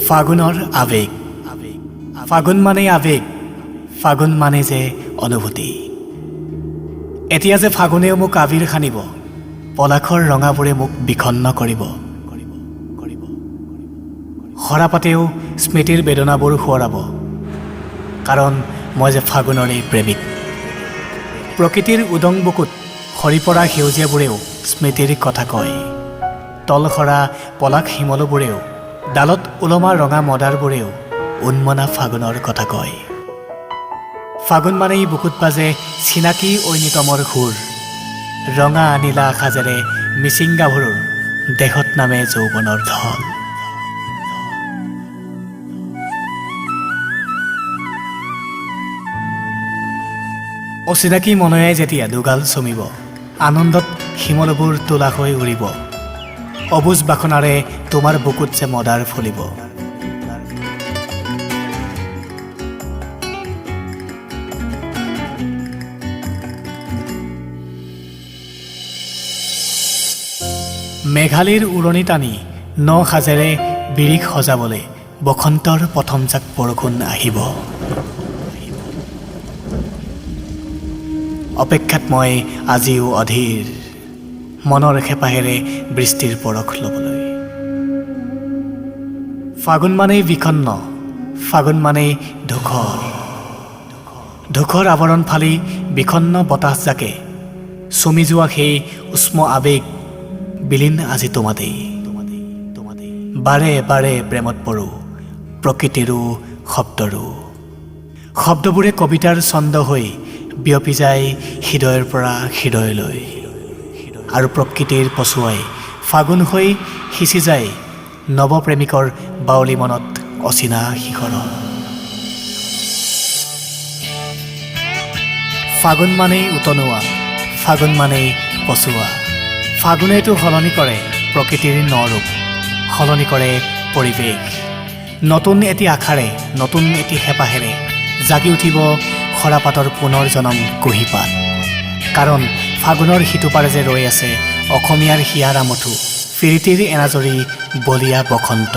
ফাগুনৰ আৱেগ ফাগুন মানে আৱেগ ফাগুন মানে যে অনুভূতি এতিয়া যে ফাগুনেও মোক আবিৰ খানিব পলাখৰ ৰঙাবোৰে মোক বিখন্ন কৰিব সৰাপাতেও স্মৃতিৰ বেদনাবোৰ সোঁৱৰাব কাৰণ মই যে ফাগুনৰে প্ৰেমিক প্ৰকৃতিৰ উদং বুকুত সৰি পৰা সেউজীয়াবোৰেও স্মৃতিৰ কথা কয় তলসৰা পলাশ শিমলুবোৰেও ডালত ওলমা ৰঙা মদাৰবোৰেও উন্মনা ফাগুনৰ কথা কয় ফাগুন মানেই বুকুত বাজে চিনাকি ঐনিতমৰ সুৰ ৰঙা নীলা সাজেৰে মিচিং গাভৰুৰ দেহত নামে যৌৱনৰ ঢল অচিনাকি মনয়াই যেতিয়া দুগাল চমিব আনন্দত শিমলুবোৰ তোলা হৈ উৰিব অবুজ বাখনাৰে তোমাৰ বুকুত যে মদাৰ ফুলিব মেঘালীৰ উৰণি টানি ন সাজেৰে বিৰিখ সজাবলৈ বসন্তৰ প্ৰথম জাক বৰষুণ আহিব অপেক্ষাত মই আজিও অধীৰ মনৰ খেপাহেৰে বৃষ্টিৰ পৰশ ল'বলৈ ফাগুন মানেই বিখন্ন ফাগুন মানেই ধূসৰ আৱৰণ ফালি বিখন্ন বতাহজাকে চুমি যোৱা সেই উষ্ম আৱেগ বিলীন আজি তোমাতেই বাৰে বাৰে প্ৰেমত পৰো প্ৰকৃতিৰো শব্দবোৰে কবিতাৰ ছন্দ হৈ বিয়পি যায় হৃদয়ৰ পৰা হৃদয়লৈ আৰু প্ৰকৃতিৰ পছুৱাই ফাগুন হৈ সিঁচি যায় নৱপ্ৰেমিকৰ বাউলী মনত অচিনা শিখৰত ফাগুন মানেই উতনোৱা ফাগুন মানেই পছুৱা ফাগুনেতো সলনি কৰে প্ৰকৃতিৰ নৰূপ সলনি কৰে পৰিৱেশ নতুন এটি আশাৰে নতুন এটি হেঁপাহেৰে জাগি উঠিব সৰাপাতৰ পুনৰ জনম কুঁহিপাত কাৰণ ফাগুনৰ সিটোপাৰে যে ৰৈ আছে অসমীয়াৰ হিয়াৰ আমঠু ফিৰিতিৰ এনাজৰী বলীয়া বসন্ত